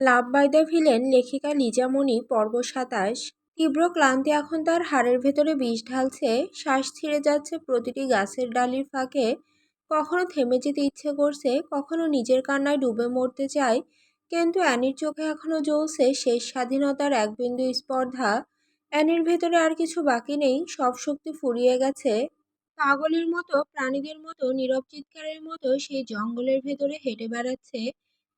Love by the villain, লেখিকা লিজা মনি, পর্ব ২৭। তীব্র ক্লান্তি এখন তার হাড়ের ভেতরে বিষ ঢালছে, শ্বাস ছিঁড়ে যাচ্ছে প্রতিটি গাছের ডালির ফাঁকে। কখনো থেমে যেতে ইচ্ছে করছে, কখনো নিজের কান্নায় ডুবে মরতে চায়, কিন্তু অ্যানির চোখে এখনো জ্বলছে শেষ স্বাধীনতার এক বিন্দু স্পর্ধা। অ্যানির ভেতরে আর কিছু বাকি নেই, সব শক্তি ফুরিয়ে গেছে। পাগলের মতো, প্রাণীদের মতো, নীরব চিৎকারের মতো সেই জঙ্গলের ভেতরে হেঁটে বেড়াচ্ছে।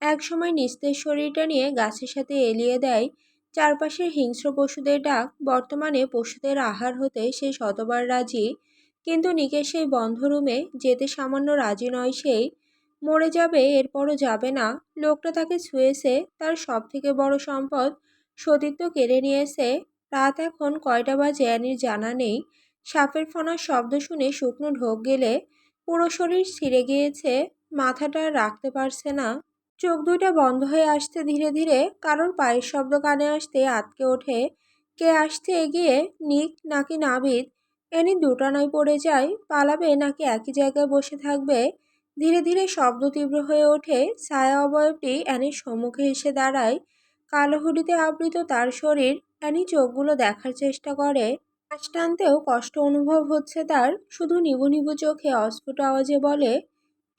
একসময় নিস্তেজ শরীরটা নিয়ে গাছের সাথে এলিয়ে দেয় চারপাশের হিংস্র পশুদের ডাক। বর্তমানে পশুদের আহার হতে সে শতবার রাজি, কিন্তু নিকের সেই বন্ধ রুমে যেতে সামান্য রাজি নয় সেই। মরে যাবে, এরপরও যাবে না। লোকটা তাকে ছুঁয়েছে, তার সব থেকে বড় সম্পদ সতীত্ব কেড়ে নিয়েছে। রাত এখন কয়টা বাজে অ্যানির জানা নেই। সাপের ফণার শব্দ শুনে শুকনো ঢোক গেলে পুরো শরীর ছিঁড়ে গিয়েছে, মাথাটা আর রাখতে পারছে না। চোখ দুইটা বন্ধ হয়ে আসছে ধীরে ধীরে, কারোর পায়ের শব্দ কানে আসতে আটকে ওঠে। কে আসছে এগিয়ে, নিক নাকি নাবিদ? এনি দুটানায় পড়ে যায়, পালাবে নাকি একই জায়গায় বসে থাকবে। ধীরে ধীরে শব্দ তীব্র হয়ে ওঠে, ছায়া অবয়বটি অ্যানির সম্মুখে এসে দাঁড়ায়। কালো হুডিতে আবৃত তার শরীর। অ্যানি চোখগুলো দেখার চেষ্টা করে, শ্বাস টানতেও কষ্ট অনুভব হচ্ছে তার। শুধু নিভু নিভু চোখে অস্ফুট আওয়াজে বলে,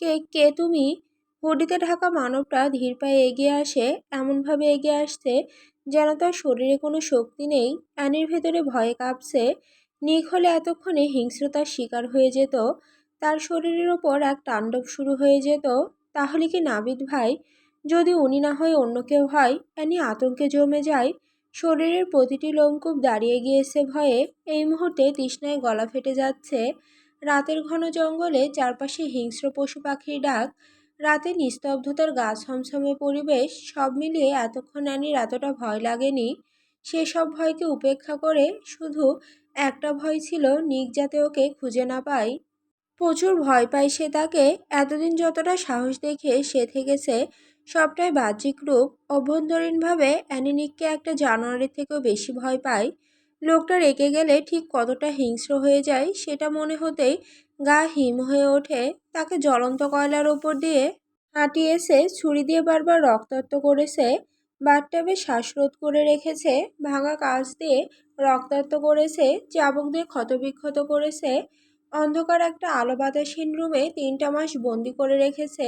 কে কে তুমি? হুডিতে ঢাকা মানবটা ধীর পায়ে এগিয়ে আসে, এমনভাবে এগিয়ে আসছে যেন তার শরীরে কোনো শক্তি নেই। অ্যানির ভেতরে ভয়ে কাঁপছে। নিক হলে এতক্ষণে হিংস্রতার শিকার হয়ে যেত, তার শরীরের ওপর এক তাণ্ডব শুরু হয়ে যেত। তাহলে কি নাবিদ ভাই? যদি উনি না হয়ে অন্য কেউ হয়? অ্যানি আতঙ্কে জমে যায়, শরীরের প্রতিটি লোমকূপ দাঁড়িয়ে গিয়েছে ভয়ে। এই মুহূর্তে তৃষ্ণায় গলা ফেটে যাচ্ছে। রাতের ঘন জঙ্গলে চারপাশে হিংস্র পশু পাখির ডাক, রাতে নিস্তব্ধতার গা ছমছমে পরিবেশ, সব মিলিয়ে এতক্ষণ অ্যানির এতটা ভয় লাগেনি। সেসব ভয়কে উপেক্ষা করে শুধু একটা ভয় ছিল, নিক যাতে ওকে খুঁজে না পায়। প্রচুর ভয় পায় সে তাকে। এতদিন যতটা সাহস দেখিয়ে সে থেকেছে, সবটাই বাহ্যিক রূপ। অভ্যন্তরীণভাবে অ্যানিনিককে একটা জানোয়ারের থেকেও বেশি ভয় পায়। লোকটা রেগে গেলে ঠিক কতটা হিংস্র হয়ে যায় সেটা মনে হতেই গা হিম হয়ে ওঠে। তাকে জ্বলন্ত কয়লার ওপর দিয়ে হাঁটিয়েছে, ছুরি দিয়ে বারবার রক্তাক্ত করেছে, বাথটাবে শ্বাসরোধ করে রেখেছে, ভাঙা কাঁচ দিয়ে রক্তাক্ত করেছে, চাবুক দিয়ে ক্ষতবিক্ষত করেছে, অন্ধকার একটা আলো বাতাসহীন রুমে ৩টা মাস বন্দি করে রেখেছে।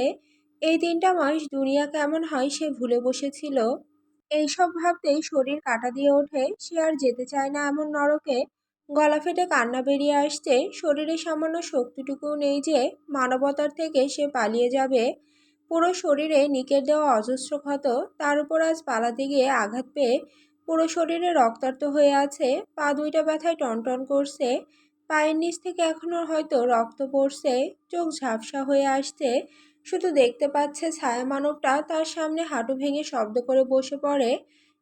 এই ৩টা মাস দুনিয়া কেমন হয় সে ভুলে বসেছিল। এইসব ভাবতেই শরীর কাঁটা দিয়ে ওঠে, সে আর যেতে চায় না এমন নরকে। গলা ফেটে কান্না বেরিয়ে আসছে, শরীরে সামান্য শক্তিটুকুও নেই যে মানবতার থেকে সে পালিয়ে যাবে। পুরো শরীরে নিকের দেওয়া অজস্র ক্ষত, তার উপর আজ পালাতে গিয়ে আঘাত পেয়ে পুরো শরীরে রক্তাক্ত হয়ে আছে। পা দুইটা ব্যথায় টনটন করছে, পায়ের নিচ থেকে এখনো হয়তো রক্ত পড়ছে। চোখ ঝাপসা হয়ে আসছে, শুধু দেখতে পাচ্ছে ছায়া মানবটা তার সামনে হাঁটু ভেঙে শব্দ করে বসে পড়ে।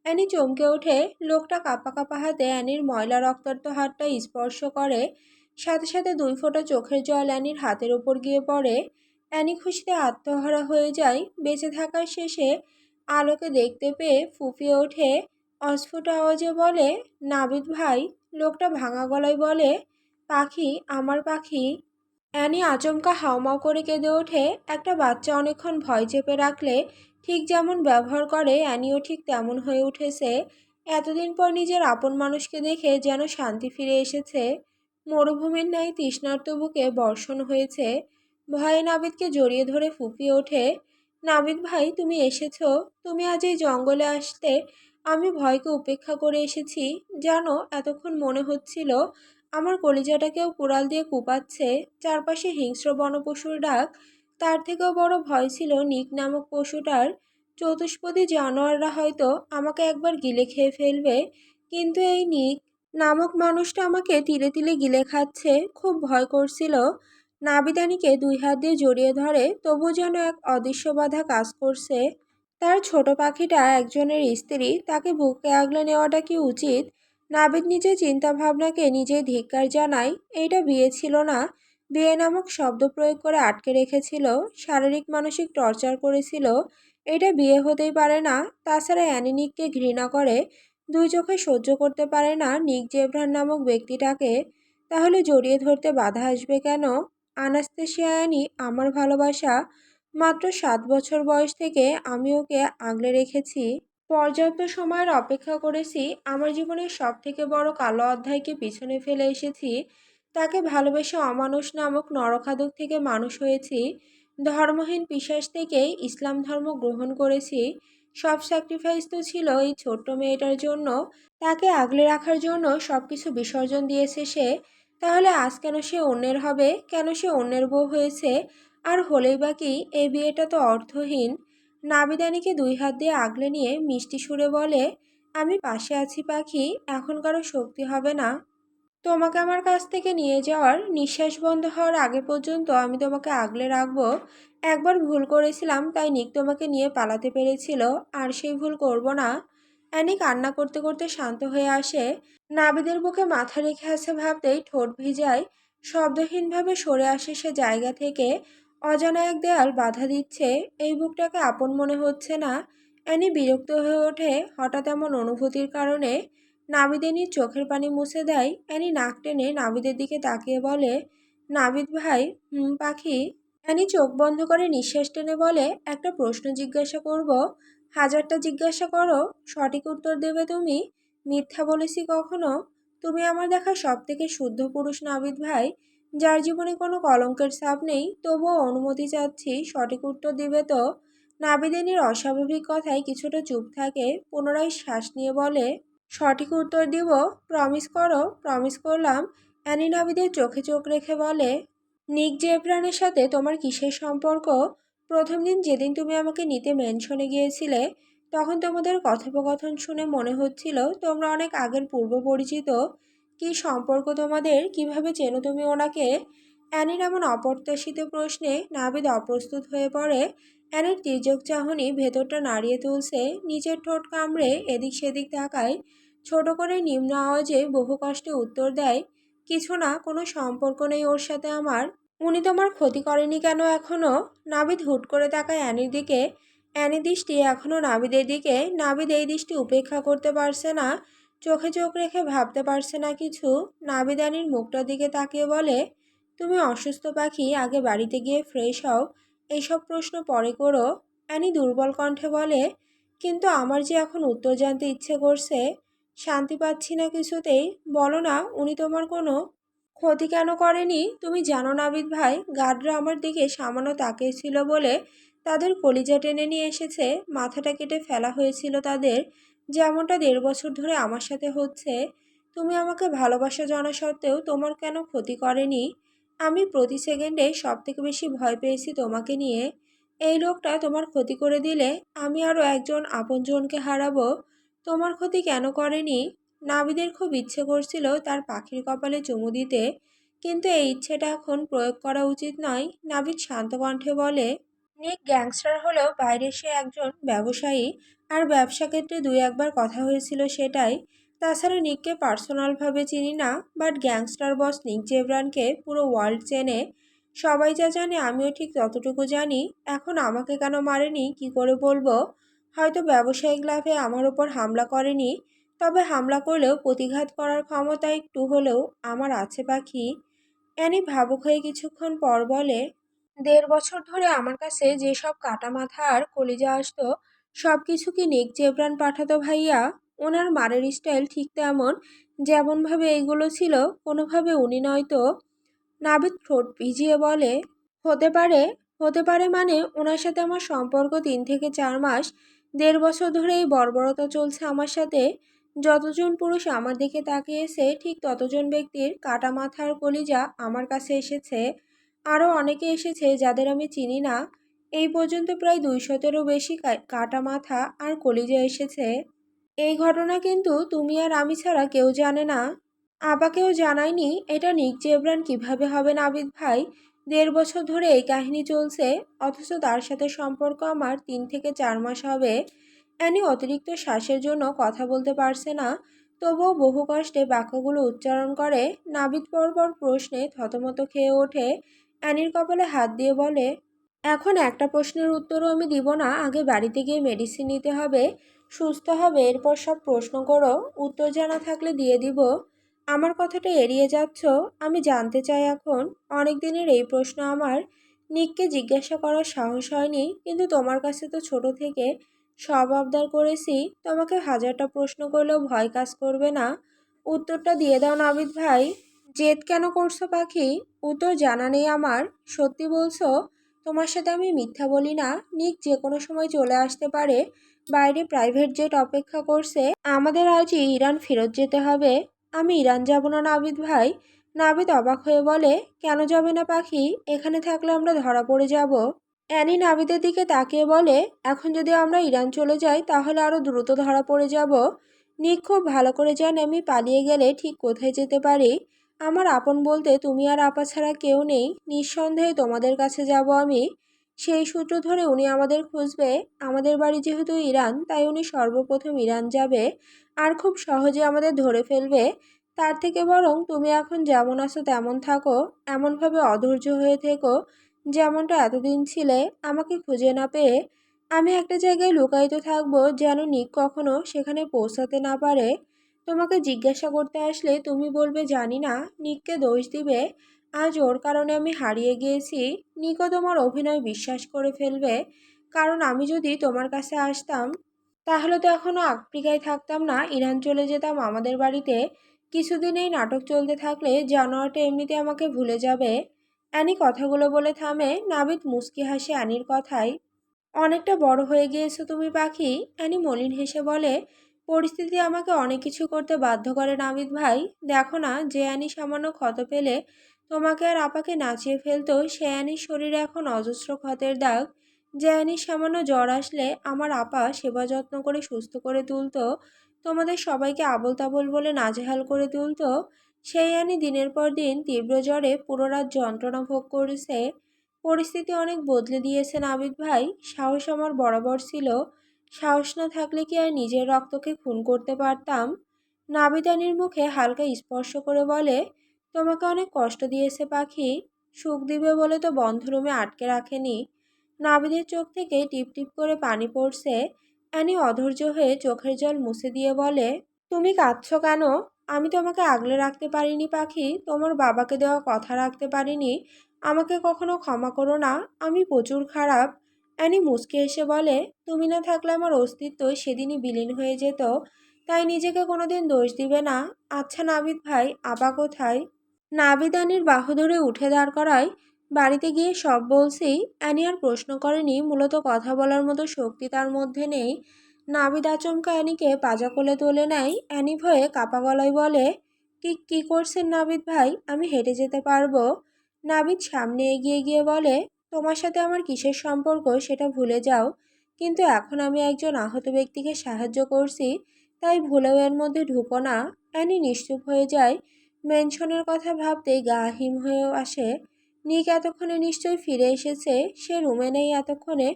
অ্যানি চমকে ওঠে, লোকটা কাঁপা কাঁপা হাতে অ্যানির ময়লা রক্তাক্ত হাতটা স্পর্শ করে। সাথে সাথে ২ ফোঁটা চোখের জল অ্যানির হাতের ওপর গিয়ে পড়ে। অ্যানি খুশিতে আত্মহারা হয়ে যায়, বেঁচে থাকার শেষে আলোকে দেখতে পেয়ে ফুঁপিয়ে ওঠে। অস্ফুট আওয়াজে বলে, নাবিদ ভাই। লোকটা ভাঙা গলায় বলে, পাখি, আমার পাখি। অ্যানি আচমকা হাউমাউ করে কেঁদে ওঠে। একটা বাচ্চা অনেকক্ষণ ভয় চেপে রাখলে ঠিক যেমন ব্যবহার করে, অ্যানিও ঠিক তেমন হয়ে উঠেছে। এতদিন পর নিজের আপন মানুষকে দেখে যেন শান্তি ফিরে এসেছে। মরুভূমির ন্যায় তৃষ্ণার্ত বুকে বর্ষণ হয়েছে। ভয়ে নাবিদকে জড়িয়ে ধরে ফুঁপিয়ে ওঠে, নাবিদ ভাই তুমি এসেছো। তুমি আজ এই জঙ্গলে আসতে আমি ভয়কে উপেক্ষা করে এসেছি। জানো, এতক্ষণ মনে হচ্ছিল আমার কলিজাটাকেও কুড়াল দিয়ে কুপাচ্ছে। চারপাশে হিংস্র বনপশুর ডাক, তার থেকেও বড় ভয় ছিল নিক নামক পশুটার। চতুষ্পদী জানোয়াররা হয়তো আমাকে একবার গিলে খেয়ে ফেলবে, কিন্তু এই নিক নামক মানুষটা আমাকে তিলে তিলে গিলে খাচ্ছে। খুব ভয় করছিল। নাবিদানিকে ২ হাত দিয়ে জড়িয়ে ধরে, তবু যেন এক অদৃশ্য বাধা কাজ করছে। তার ছোট পাখিটা একজনের স্ত্রী, তাকে বুকে আগলে নেওয়াটা কি উচিত? নাবিদ নিজের চিন্তা ভাবনাকে নিজেই ধিক্কার জানায়। এইটা বিয়ে ছিল না, বিয়ে নামক শব্দ প্রয়োগ করে আটকে রেখেছিল, শারীরিক মানসিক টর্চার করেছিল। এটা বিয়ে হতেই পারে না। তাছাড়া অ্যানি নিককে ঘৃণা করে, 2 চোখে সহ্য করতে পারে না নিক জেব্রান নামক ব্যক্তিটাকে। তাহলে জড়িয়ে ধরতে বাধা আসবে কেন? আনাস্তেশিয়া, অ্যানি, আমার ভালোবাসা, মাত্র 7 বছর বয়স থেকে আমি ওকে আগলে রেখেছি। পর্যাপ্ত সময়ের অপেক্ষা করেছি। আমার জীবনের সবথেকে বড় কালো অধ্যায়কে পিছনে ফেলে এসেছি। তাকে ভালোবেসে অমানুষ নামক নরখাদক থেকে মানুষ হয়েছি। ধর্মহীন পিশাচ থেকে ইসলাম ধর্ম গ্রহণ করেছি। সব স্যাক্রিফাইস তো ছিল এই ছোট্ট মেয়েটার জন্য। তাকে আগলে রাখার জন্য সবকিছু বিসর্জন দিয়েছে সে। তাহলে আজ কেন সে অন্যের হবে? কেন সে অন্যের বউ হয়েছে? আর হলেই বা কি, এই বিয়েটা তো অর্থহীন। নাবিদানিকে 2 হাত দিয়ে আগলে নিয়ে মিষ্টি সুরে বলে, আমি পাশে আছি পাখি, এখন কারো শক্তি হবে না তোমাকে আমার কাছ থেকে নিয়ে যাওয়ার। নিঃশ্বাস বন্ধ হওয়ার আগে পর্যন্ত আমি তোমাকে আগলে রাখবো। একবার ভুল করেছিলাম, তাই নিক তোমাকে নিয়ে পালাতে পেরেছিল। আর সেই ভুল করব না। অ্যানি কান্না করতে করতে শান্ত হয়ে আসে। নাবিদের বুকে মাথা রেখে আছে ভাবতেই ঠোঁট ভিজায়। শব্দহীনভাবে সরে আসে সে জায়গা থেকে। অজানা এক দেয়াল বাধা দিচ্ছে। এই বুকটাকে আপন মনে হচ্ছে না। অ্যানি বিরক্ত হয়ে ওঠে হঠাৎ এমন অনুভূতির কারণে। নাবিদিনীর চোখের পানি মুছে দেয়। অ্যানি নাক টেনে নাবিদের দিকে তাকিয়ে বলে, নাবিদ ভাই। হুম পাখি। অ্যানি চোখ বন্ধ করে নিঃশ্বাস টেনে বলে, একটা প্রশ্ন জিজ্ঞাসা করব? 1000টা জিজ্ঞাসা করো, সঠিক উত্তর দেবে তুমি। মিথ্যা বলেছি কখনো? তুমি আমার দেখা সব থেকে শুদ্ধ পুরুষ নাবিদ ভাই, যার জীবনে কোনো কলঙ্কের ছাপ নেই। তবুও অনুমতি চাচ্ছি, সঠিক উত্তর দিবে তো? নাবিদিনীর অস্বাভাবিক কথায় কিছুটা চুপ থাকে, পুনরায় শ্বাস নিয়ে বলে, সঠিক উত্তর দিব। প্রমিস করো। প্রমিস করলাম। অ্যানি নাবিদের চোখে চোখ রেখে বলে, নিক জেব্রানের সাথে তোমার কিসের সম্পর্ক? প্রথম দিন যেদিন তুমি আমাকে নিতে মেনশনে গিয়েছিলে, তখন তোমাদের কথোপকথন শুনে মনে হচ্ছিল তোমরা অনেক আগের পূর্ব পরিচিত। কি সম্পর্ক তোমাদের? কিভাবে চেনো তুমি ওনাকে? অ্যানির এমন অপ্রত্যাশিত প্রশ্নে নাবিদ অপ্রস্তুত হয়ে পড়ে। অ্যানির তির্যক চাহনি ভেতরটা নাড়িয়ে তুলছে। নিচের ঠোঁট কামড়ে এদিক সেদিক তাকায়। ছোট করে নিম্ন আওয়াজে বহু কষ্টে উত্তর দেয়, কিছু না, কোনো সম্পর্ক নেই ওর সাথে আমার। উনি তোমার ক্ষতি করেনি কেন এখনো? নাবিদ হুট করে তাকায় অ্যানির দিকে। অ্যানি দৃষ্টি এখনো নাবিদের দিকে। নাবিদ এই দৃষ্টি উপেক্ষা করতে পারছে না। চোখে চোখ রেখে ভাবতে পারছে না কিছু। নাবিদ অ্যানির মুখটার দিকে তাকিয়ে বলে, তুমি অসুস্থ পাখি, আগে বাড়িতে গিয়ে ফ্রেশ হও। এইসব প্রশ্ন পরে করো। অ্যানি দুর্বল কণ্ঠে বলে, কিন্তু আমার যে এখন উত্তর জানতে ইচ্ছে করছে। শান্তি পাচ্ছি না কিছুতেই। বলো না, উনি তোমার কোনো ক্ষতি কেন করেনি? তুমি জানো নাবিদ ভাই, গার্ডরা আমার দিকে সামান্য তাকিয়েছিল বলে তাদের কলিজা টেনে নিয়ে এসেছে। মাথাটা কেটে ফেলা হয়েছিল তাদের, যেমনটা 1.5 বছর ধরে আমার সাথে হচ্ছে। তুমি আমাকে ভালোবাসা জানা সত্ত্বেও তোমার কেন ক্ষতি করেনি? আমি প্রতি সেকেন্ডে সব থেকে বেশি ভয় পেয়েছি তোমাকে নিয়ে। এই লোকটা তোমার ক্ষতি করে দিলে আমি আরও একজন আপনজনকে হারাবো। তোমার ক্ষতি কেন করেনি? নাবিদের খুব ইচ্ছে করছিল তার পাখির কপালে চুমু দিতে, কিন্তু এই ইচ্ছেটা এখন প্রয়োগ করা উচিত নয়। নাবিদ শান্ত কণ্ঠে বলে, নিক গ্যাংস্টার হলেও বাইরে সে একজন ব্যবসায়ী। আর ব্যবসা ক্ষেত্রে 2-1বার কথা হয়েছিল সেটাই। তাছাড়া নিককে পার্সোনালভাবে চিনি না, বাট গ্যাংস্টার বস নিক জেব্রানকে পুরো ওয়ার্ল্ড চেনে। সবাই যা জানে আমিও ঠিক ততটুকু জানি। এখন আমাকে কেন মারেনি কি করে বলবো? হয়তো ব্যবসায়িক লাভে আমার ওপর হামলা করেনি, তবে হামলা করলেও প্রতিঘাত করার ক্ষমতা একটু হলেও আমার আছে পাখি। অ্যানি ভাবুক হয়ে কিছুক্ষণ পর বলে, 1.5 বছর ধরে আমার কাছে যেসব কাটা মাথা আর কলিজা আসতো, সব কিছু কি নিক জেব্রান পাঠাতো ভাইয়া? ওনার মারের স্টাইল ঠিক তেমন, যেমনভাবে এইগুলো ছিল, কোনোভাবে উনি নয়তো। নাবিদ ঠোঁট ভিজিয়ে বলে, হতে পারে। হতে পারে মানে, ওনার সাথে আমার সম্পর্ক 3 থেকে 4 মাস। 1.5 বছর ধরে এই বর্বরতা চলছে আমার সাথে। যতজন পুরুষ আমার দিকে তাকিয়েছে, ঠিক ততজন ব্যক্তির কাটা মাথা আর কলিজা আমার কাছে এসেছে। আরও অনেকে এসেছে যাদের আমি চিনি না। এই পর্যন্ত প্রায় 200-এরও বেশি কাটা মাথা আর কলিজা এসেছে। এই ঘটনা কিন্তু তুমি আর আমি ছাড়া কেউ জানে না। আপাকেও জানায়নি। এটা নিক জেব্রান কিভাবে হবে নাবিদ ভাই? 1.5 বছর ধরে এই কাহিনী চলছে, অথচ তার সাথে সম্পর্ক আমার 3 থেকে 4 মাস হবে। অ্যানি অতিরিক্ত শ্বাসের জন্য কথা বলতে পারছে না, তবুও বহু কষ্টে বাক্যগুলো উচ্চারণ করে। নাবিদ পরপর প্রশ্নে থতমত খেয়ে ওঠে। অ্যানির কপালে হাত দিয়ে বলে, এখন একটা প্রশ্নের উত্তরও আমি দিব না। আগে বাড়িতে গিয়ে মেডিসিন নিতে হবে, সুস্থ হবে, এরপর সব প্রশ্ন করো। উত্তর জানা থাকলে দিয়ে দিব। আমার কথাটা এড়িয়ে যাচ্ছ? আমি জানতে চাই এখন। অনেক দিনের এই প্রশ্ন আমার। নিককে জিজ্ঞাসা করার সাহস হয়নি, কিন্তু তোমার কাছে তো ছোট থেকে সব আবদার করেছি, তোমাকে হাজারটা প্রশ্ন করলেও ভয় কাজ করবে না। উত্তরটা দিয়ে দাও নাবিদ ভাই। জেদ কেন করছো পাখি? উত্তর জানা নেই আমার। সত্যি বলছো? তোমার সাথে আমি মিথ্যা বলি না। নিক যে কোনো সময় চলে আসতে পারে। বাইরে প্রাইভেট জেট অপেক্ষা করছে। আমাদের আজই ইরান ফেরত যেতে হবে। আমি ইরান যাব না নাবিদ ভাই। নাবিদ অবাক হয়ে বলে, কেন যাবে না পাখি? এখানে থাকলে আমরা ধরা পড়ে যাব। অ্যানি নাবিদের দিকে তাকিয়ে বলে, এখন যদি আমরা ইরান চলে যাই তাহলে আরো দ্রুত ধরা পড়ে যাব। নিক খুব ভালো করে জানে আমি পালিয়ে গেলে ঠিক কোথায় যেতে পারি। আমার আপন বলতে তুমি আর আপা ছাড়া কেউ নেই। নিঃসন্দেহে তোমাদের কাছে যাব আমি। সেই সূত্র ধরে উনি আমাদের খুঁজবে। আমাদের বাড়ি যেহেতু ইরান, তাই উনি সর্বপ্রথম ইরান যাবে আর খুব সহজে আমাদের ধরে ফেলবে। তার থেকে বরং তুমি এখন যেমন আছো তেমন থাকো। এমনভাবে অধৈর্য হয়ে থেকো যেমনটা এতদিন ছিলে, আমাকে খুঁজে না পেয়ে। আমি একটা জায়গায় লুকায়িত থাকবো যেন নিক কখনো সেখানে পৌঁছাতে না পারে। তোমাকে জিজ্ঞাসা করতে আসলে তুমি বলবে জানি না, নিককে দোষ দিবে। আজ ওর কারণে আমি হারিয়ে গিয়েছি। নিকও তোমার অভিনয় বিশ্বাস করে ফেলবে। কারণ আমি যদি তোমার কাছে আসতাম তাহলে তো এখনো আফ্রিকায় থাকতাম না, ইরান চলে যেতাম আমাদের বাড়িতে। কিছুদিন এই নাটক চলতে থাকলে জানোয়ারটা এমনিতে আমাকে ভুলে যাবে। অ্যানি কথাগুলো বলে থামে। নাবিদ মুচকি হাসে অ্যানির কথায়। অনেকটা বড় হয়ে গিয়েছো তুমি পাখি। অ্যানি মলিন হেসে বলে, পরিস্থিতি আমাকে অনেক কিছু করতে বাধ্য করে নাবিদ ভাই। দেখো না, যে অ্যানি সামান্য ক্ষত পেলে তোমাকে আর আপাকে নাচিয়ে ফেলতো, সে অ্যানির শরীরে এখন অজস্র ক্ষতের দাগ। যে অ্যানির সামান্য জ্বর আসলে আমার আপা সেবা যত্ন করে সুস্থ করে তুলতো, তোমাদের সবাইকে আবোল তাবোল বলে নাজেহাল করে তুলতো, সেই অ্যানি দিনের পর দিন তীব্র জ্বরে পুরো রাত যন্ত্রণা ভোগ করেছে। পরিস্থিতি অনেক বদলে দিয়েছে নাবিদ ভাই। সাহস আমার বরাবর ছিল। সাহস না থাকলে কি আর নিজের রক্তকে খুন করতে পারতাম? নাবিদ আনির মুখে হালকা স্পর্শ করে বলে, তোমাকে অনেক কষ্ট দিয়েছে পাখি। সুখ দিবে বলে তো বন্ধ রুমে আটকে রাখেনি। নাবিদের চোখ থেকে টিপ টিপ করে পানি পড়ছে। অ্যানি অধৈর্য হয়ে চোখের জল মুছে দিয়ে বলে, তুমি কাঁদছো কেন? আমি তোমাকে আগলে রাখতে পারিনি পাখি। তোমার বাবাকে দেওয়া কথা রাখতে পারিনি। আমাকে কখনো ক্ষমা করো না। আমি প্রচুর খারাপ। অ্যানি মুচকে এসে বলে, তুমি না থাকলে আমার অস্তিত্ব সেদিনই বিলীন হয়ে যেত। তাই নিজেকে কোনোদিন দোষ দিবে না। আচ্ছা নাবিদ ভাই, আপা কোথায়? নাবিদ অ্যানির বাহু ধরে উঠে দাঁড় করায়। বাড়িতে গিয়ে সব বলছি। অ্যানি আর প্রশ্ন করেনি, মূলত কথা বলার মতো শক্তি তার মধ্যে নেই। নাবিদ আচমকা অ্যানিকে পাজা কোলে তুলে নেয়। অ্যানি ভয়ে কাপা গলায় বলে, কি করছেন নাবিদ ভাই? আমি হেঁটে যেতে পারবো। নাবিদ সামনে এগিয়ে গিয়ে বলে, তোমার সাথে আমার কিসের সম্পর্ক সেটা ভুলে যাও। কিন্তু এখন আমি একজন আহত ব্যক্তিকে সাহায্য করছি, তাই ভুলেও এর মধ্যে ঢুকো না। অ্যানি নিশ্চুপ হয়ে যায়। মেনশনের কথা ভাবতেই গা হিম হয়ে আসে। নিক এতক্ষণে নিশ্চয়ই ফিরে এসেছে। সে রুমে নেই এতক্ষণে।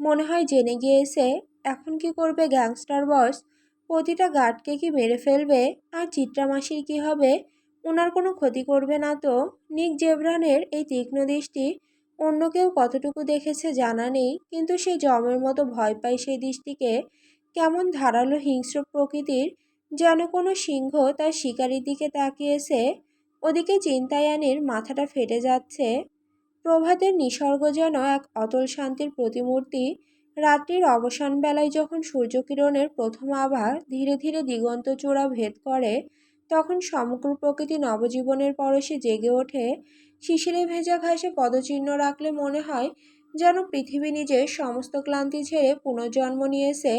মনে হয় জেনে গিয়েছে। এখন কি করবে গ্যাংস্টার বস? প্রতিটা গার্ডকে কি মেরে ফেলবে? আর চিত্রা মাসির কি হবে? ওনার কোনো ক্ষতি করবে না তো? নিক জেব্রানের এই তীক্ষ্ণ দৃষ্টি অন্য কেউ কতটুকু দেখেছে জানা নেই, কিন্তু সে জমের মতো ভয় পায় সেই দৃষ্টিকে। কেমন ধারালো হিংস্র প্রকৃতির, যেন কোনো সিংহ তার শিকারির দিকে তাকিয়েছে। ওদিকে চিন্তায়ানির মাথাটা ফেটে যাচ্ছে। প্রভাতের নিসর্গ যেন এক অতল শান্তির প্রতিমূর্তি। রাত্রির অবসান বেলায় যখন সূর্যকিরণের প্রথম আভা ধীরে ধীরে দিগন্ত চূড়া ভেদ করে, তখন সমগ্র প্রকৃতি নবজীবনের পরশে জেগে ওঠে। শিশিরে ভেজা ঘাসে পদচিহ্ন রাখলে মনে হয় যেন পৃথিবী নিজের সমস্ত ক্লান্তি ঝেড়ে পুনর্জন্ম নিয়েছে।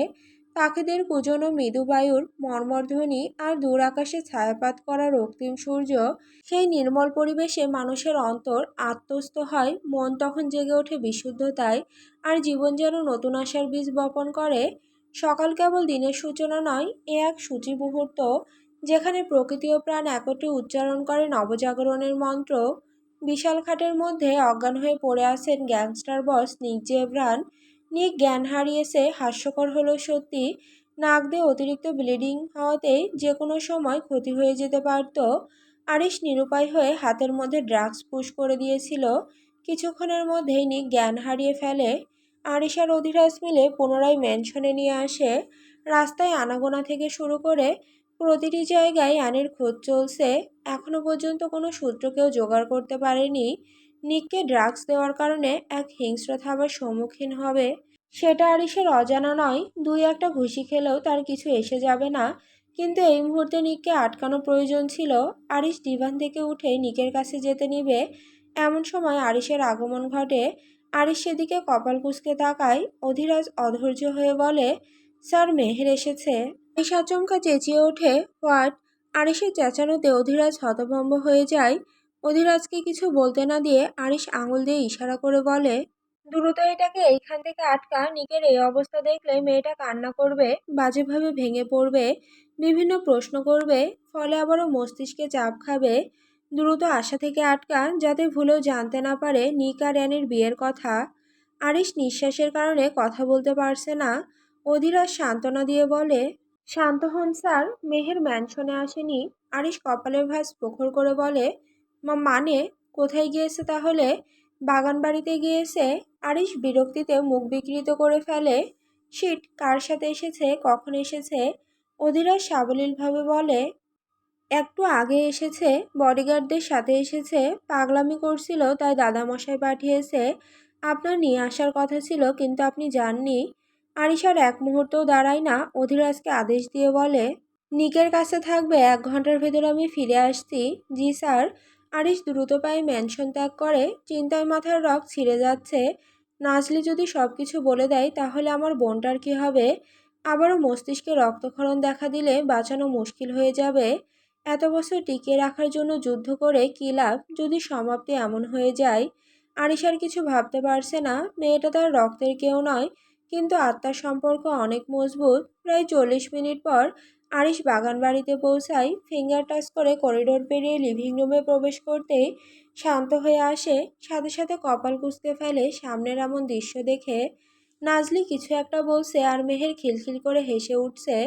পাখিদের কুজন ও মৃদু বায়ুর মর্মরধ্বনি আর দূর আকাশে ছায়াপাত করা রক্তিম সূর্য, সেই নির্মল পরিবেশে মানুষের অন্তর আত্মস্থ হয়। মন তখন জেগে ওঠে বিশুদ্ধতায়। আর জীবন যেন নতুন আশার বীজ বপন করে। সকাল কেবল দিনের সূচনা নয়, এ এক সূচি মুহূর্ত, যেখানে প্রকৃতি ও প্রাণ একত্রে উচ্চারণ করে নবজাগরণের মন্ত্র। বিশাল খাটের মধ্যে অজ্ঞান হয়ে পড়ে আছেন গ্যাংস্টার বস নিক জেব্রান। নিক জ্ঞান হারিয়েছে, হাস্যকর হলো সত্যি। নাক দিয়ে অতিরিক্ত ব্লিডিং হওয়াতে যে কোনো সময় ক্ষতি হয়ে যেতে পারত। আরিশ নিরুপায় হয়ে হাতের মধ্যে ড্রাগস পুশ করে দিয়েছিল। কিছুক্ষণের মধ্যেই নিক জ্ঞান হারিয়ে ফেলে। আরিশ আর অধিরাজ মিলে পুনরায় ম্যানশনে নিয়ে আসে। রাস্তায় আনাগোনা থেকে শুরু করে প্রতিটি জায়গায় আনির খোঁজ চলছে। এখনো পর্যন্ত কোনো সূত্র কেউ জোগাড় করতে পারেনি। নিককে ড্রাগস দেওয়ার কারণে এক হিংস্র থাবার সম্মুখীন হবে, সেটা আরিশের অজানা নয়। দুই একটা ঘুষি খেলেও তার কিছু এসে যাবে না, কিন্তু এই মুহূর্তে নিককে আটকানো প্রয়োজন ছিল। আরিশ ডিভান থেকে উঠে নিকের কাছে যেতে নিবে, এমন সময় আরিশের আগমন ঘটে। আরিশ সেদিকে কপাল কুঁচকে তাকায়। অধিরাজ অধৈর্য হয়ে বলে, স্যার, মেহের এসেছে। আরিশ আচমকা চেঁচিয়ে ওঠে, হোয়াট? আরিশের চেঁচানোতে অধিরাজ হতভম্ব হয়ে যায়। অধিরাজকে কিছু বলতে না দিয়ে আরিশ আঙুল দিয়ে ইশারা করে বলে, দ্রুত এটাকে এইখান থেকে আটকা। নিকের এই অবস্থা দেখলে মেয়েটা কান্না করবে, বাজেভাবে ভেঙে পড়বে, বিভিন্ন প্রশ্ন করবে, ফলে আবারও মস্তিষ্কে চাপ খাবে। দ্রুত আশা থেকে আটকা, যাতে ভুলেও জানতে না পারে নিক আর অ্যানির বিয়ের কথা। আরিশ নিঃশ্বাসের কারণে কথা বলতে পারছে না। অধিরাজ সান্ত্বনা দিয়ে বলে, শান্ত হন স্যার, মেহের ম্যানশনে আসেনি। আরিশ কপালের ভাঁজ প্রখর করে বলে, মানে কোথায় গিয়েছে তাহলে? বাগান বাড়িতে গিয়েছে। আরিশ বিরক্তিতে মুখ বিকৃত করে ফেলে। শিট, কার সাথে এসেছে, কখন এসেছে? অধীরা সাবলীলভাবে বলে, একটু আগে এসেছে, বডিগার্ডদের সাথে এসেছে, পাগলামি করছিল তাই দাদামশাই পাঠিয়েছে। আপনার নিয়ে আসার কথা ছিল, কিন্তু আপনি যাননি। আরিশার এক মুহূর্তও দাঁড়ায় না, অধিরাজকে আদেশ দিয়ে বলে, নিকের কাছে থাকবে, 1 ঘন্টার ভেতর আমি ফিরে আসছি। জি স্যার। আরিশ দ্রুত পায়ে ম্যানশন ত্যাগ করে। চিন্তায় মাথার রগ ছিঁড়ে যাচ্ছে। নাজলি যদি সব কিছু বলে দেয় তাহলে আমার বোনটার কি হবে? আবারও মস্তিষ্কে রক্তক্ষরণ দেখা দিলে বাঁচানো মুশকিল হয়ে যাবে। এত বছর টিকিয়ে রাখার জন্য যুদ্ধ করে কী লাভ যদি সমাপ্তি এমন হয়ে যায়? আরিশ আর কিছু ভাবতে পারছে না। মেয়েটা তার রক্তের কেউ নয়, কিন্তু আত্মার সম্পর্ক অনেক মজবুত। প্রায় 40 মিনিট পর আরিশ বাগান বাড়িতে পৌঁছায়। ফিঙ্গার টাচ করে করিডোর পেরিয়ে লিভিং রুমে প্রবেশ করতেই শান্ত হয়ে আসে। সাথে সাথে কপাল কুঁচকে ফেলে সামনের এমন দৃশ্য দেখে। নাজলি কিছু একটা বলছে আর মেহের খিলখিল করে হেসে উঠছে।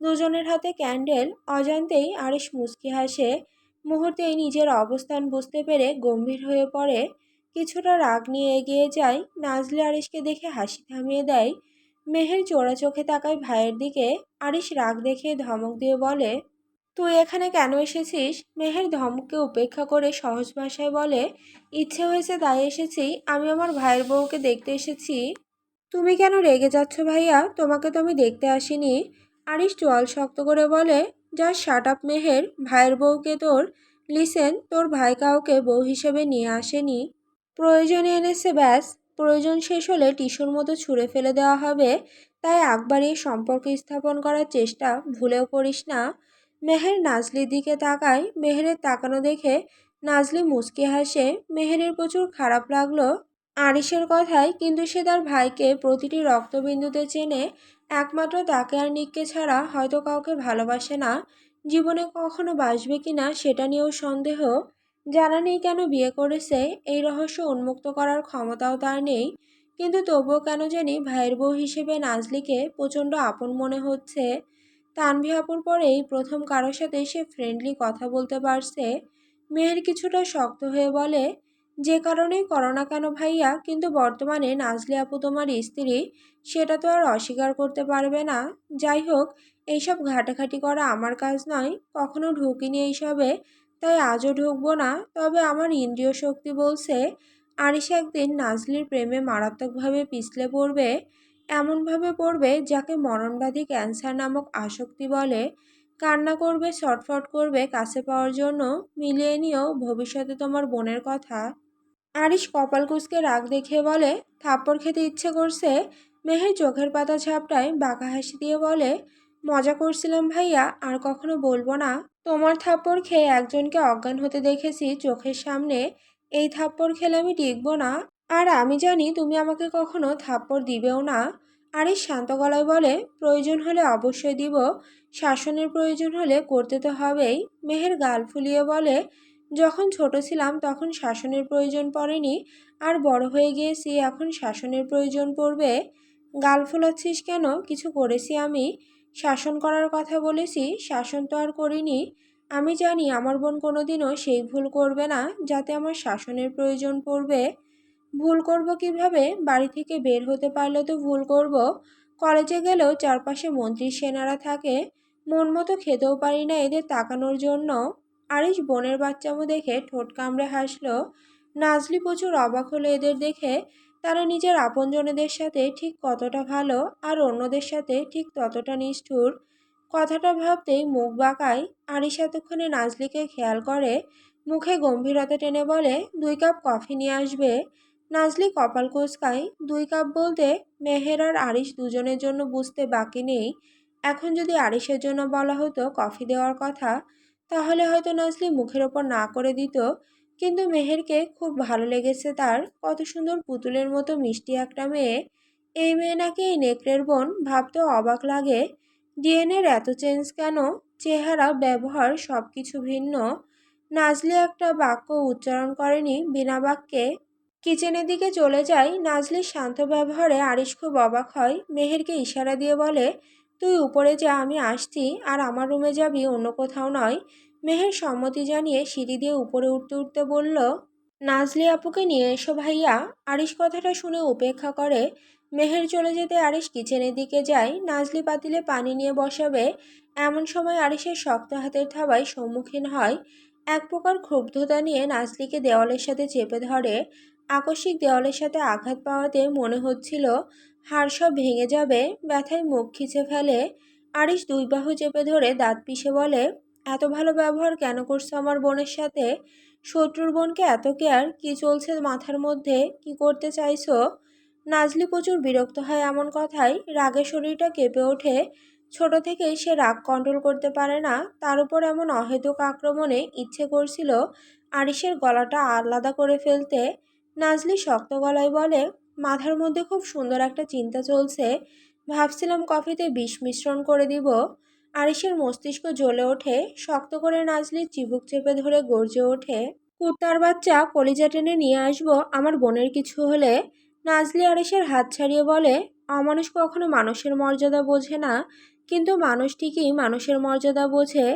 দুজনের হাতে ক্যান্ডেল। অজান্তেই আরিশ মুচকি হাসে। মুহূর্তেই নিজের অবস্থান বুঝতে পেরে গম্ভীর হয়ে পড়ে। কিছুটা রাগ নিয়ে এগিয়ে যায়। নাজলি আরিশকে দেখে হাসি থামিয়ে দেয়। মেহের চোরা চোখে তাকায় ভাইয়ের দিকে। আরিশ রাগ দেখিয়ে ধমক দিয়ে বলে, তুই এখানে কেন এসেছিস? মেহের ধমককে উপেক্ষা করে সহজ ভাষায় বলে, ইচ্ছে হয়েছে তাই এসেছি। আমি আমার ভাইয়ের বউকে দেখতে এসেছি। তুমি কেন রেগে যাচ্ছ ভাইয়া? তোমাকে তো আমি দেখতে আসিনি। আরিশ চোয়াল শক্ত করে বলে, যা শাট আপ মেহের, ভাইয়ের বউকে তোর। লিসেন, তোর ভাই কাউকে বউ হিসেবে নিয়ে আসেনি, প্রয়োজনে এনেছে ব্যাস। প্রয়োজন শেষ হলে টিস্যুর মতো ছুঁড়ে ফেলে দেওয়া হবে। তাই আগ বাড়িয়ে সম্পর্ক স্থাপন করার চেষ্টা ভুলেও করিস না। মেহের নাজলির দিকে তাকায়। মেহেরের তাকানো দেখে নাজলি মুচকি হাসে। মেহেরের প্রচুর খারাপ লাগলো আরিশের কথায়, কিন্তু সে তার ভাইকে প্রতিটি রক্তবিন্দুতে চেনে। একমাত্র তাকে আর নিককে ছাড়া হয়তো কাউকে ভালোবাসে না। জীবনে কখনো বাসবে কিনা সেটা নিয়েও সন্দেহ। জানা নেই কেন বিয়ে করেছে, এই রহস্য উন্মুক্ত করার ক্ষমতাও তার নেই। কিন্তু তবুও কেন জানি ভাইয়ের বউ হিসেবে নাজলিকে প্রচণ্ড আপন মনে হচ্ছে। তানভি আপুর পরেই প্রথম কারোর সাথে সে ফ্রেন্ডলি কথা বলতে পারছে। মেহের কিছুটা শক্ত হয়ে বলে, যে কারণেই করো না কেন ভাইয়া, কিন্তু বর্তমানে নাজলি আপু তোমার স্ত্রী, সেটা তো আর অস্বীকার করতে পারবে না। যাই হোক, এইসব ঘাটাঘাটি করা আমার কাজ নয়, কখনো ঢুকিনি এইসবে, তাই আজও ঢুকবো না। তবে আমার ইন্দ্রিয় শক্তি বলছে আরিশ একদিন নাজলির প্রেমে মারাত্মকভাবে পিছলে পড়বে। এমনভাবে পড়বে যাকে মরণব্যাধি ক্যান্সার নামক আসক্তি বলে। কান্না করবে, ছটফট করবে কাছে পাওয়ার জন্য। মিলিয়ে নিও ভবিষ্যতে তোমার বোনের কথা। আরিশ কপাল কুঁচকে রাগ দেখিয়ে বলে, থাপ্পড় খেতে ইচ্ছে করছে। মেহের চোখের পাতা ঝাপটায় বাঁকা হাসি দিয়ে বলে, মজা করছিলাম ভাইয়া, আর কখনো বলবো না। তোমার থাপ্পড় খেয়ে একজনকে অজ্ঞান হতে দেখেছি চোখের সামনে। এই থাপ্পড় খেলে আমি টিকবো না। আর আমি জানি তুমি আমাকে কখনো থাপ্পড় দিবেও না। আরিশ শান্ত গলায় বলে, প্রয়োজন হলে অবশ্যই দিব। শাসনের প্রয়োজন হলে করতে তো হবেই। মেহের গাল ফুলিয়ে বলে, যখন ছোট ছিলাম তখন শাসনের প্রয়োজন পড়েনি, আর বড় হয়ে গিয়েছি এখন শাসনের প্রয়োজন পড়বে। গাল ফুলাচ্ছিস কেন? কিছু করেছি আমি? শাসন করার কথা বলেছি, শাসন তো আর করিনি। আমি জানি আমার বোন কোনোদিনও সেই ভুল করবে না যাতে আমার শাসনের প্রয়োজন পড়বে। ভুল করব কিভাবে? বাড়ি থেকে বের হতে পারলে তো ভুল করব। কলেজে গেলেও চারপাশে মন্ত্রী সেনারা থাকে, মন মতো খেতেও পারি না এদের তাকানোর জন্য। আরিশ বোনের বাচ্চামো দেখে ঠোঁট কামড়ে হাসল। নাজলি প্রচুর অবাক হলো এদের দেখে। তারা নিজের আপনজনেদের সাথে ঠিক কতটা ভালো আর অন্যদের সাথে ঠিক ততটা নিষ্ঠুর। কথাটা ভাবতেই মুখ বাঁকায়। আরিশ এতক্ষণে নাজলিকে খেয়াল করে, মুখে গম্ভীরতা টেনে বলে, 2 কাপ কফি নিয়ে আসবে। নাজলি কপাল কুঁচকায়। 2 কাপ বলতে মেহের আর আরিশ দুজনের জন্য বুঝতে বাকি নেই। এখন যদি আরিশের জন্য বলা হতো কফি দেওয়ার কথা, তাহলে হয়তো নাজলি মুখের ওপর না করে দিত। কিন্তু মেহেরকে খুব ভালো লেগেছে তার। কত সুন্দর পুতুলের মতো মিষ্টি একটা মেয়ে। এই মেয়ে নাকি এই নেকড়ের বোন, ভাবতেও অবাক লাগে। ডিএনএর এত চেঞ্জ কেন? চেহারা, ব্যবহার সবকিছু ভিন্ন। নাজলি একটা বাক্য উচ্চারণ করেনি বিনা বাক্যে কিচেনের দিকে চলে যায়। নাজলির শান্ত ব্যবহারে আরিশ খুব অবাক হয়। মেহেরকে ইশারা দিয়ে বলে, তুই উপরে যা, আমি আসছি। আর আমার রুমে যাবি, অন্য কোথাও নয়। মেহের সম্মতি জানিয়ে সিঁড়ি দিয়ে উপরে উঠতে উঠতে বলল, নাজলি আপুকে নিয়ে এসো ভাইয়া। আরিশ কথাটা শুনে উপেক্ষা করে। মেহের চলে যেতে আরিশ কিচেনের দিকে যায়। নাজলি পাতিলে পানি নিয়ে বসাবে, এমন সময় আরিশের শক্ত হাতের থাবায় সম্মুখীন হয়। এক প্রকার ক্ষুব্ধতা নিয়ে নাজলিকে দেওয়ালের সাথে চেপে ধরে। আকস্মিক দেওয়ালের সাথে আঘাত পাওয়াতে মনে হচ্ছিল হাড় সব ভেঙে যাবে। ব্যথায় মুখ খিচে ফেলে। আরিশ 2 বাহু চেপে ধরে দাঁত পিষে বলে, এত ভালো ব্যবহার কেন করছো আমার বোনের সাথে? শত্রুর বোনকে এত কেয়ার? কি চলছে মাথার মধ্যে? কি করতে চাইছো? নাজলি প্রচুর বিরক্ত হয় এমন কথায়। রাগে শরীরটা কেঁপে ওঠে। ছোট থেকেই সে রাগ কন্ট্রোল করতে পারে না। তার উপর এমন অহেতুক আক্রমণে ইচ্ছে করছিল আরিশের গলাটা আলাদা করে ফেলতে। নাজলি শক্ত গলায় বলে, মাথার মধ্যে খুব সুন্দর একটা চিন্তা চলছে। ভাবছিলাম কফিতে বিষ মিশ্রণ করে দিব। আরিশের মস্তিষ্ক জ্বলে ওঠে। শক্ত করে নাজলির চিবুক চেপে ধরে গর্জে ওঠে, কুত্তার বাচ্চা, কলিজা টেনে নিয়ে আসবো আমার বোনের কিছু হলে। নাজলি আরিশের হাত ছাড়িয়ে বলে, অমানুষ কখনো মানুষের মর্যাদা বোঝে না, কিন্তু মানুষ ঠিকই মানুষের মর্যাদা বোঝে।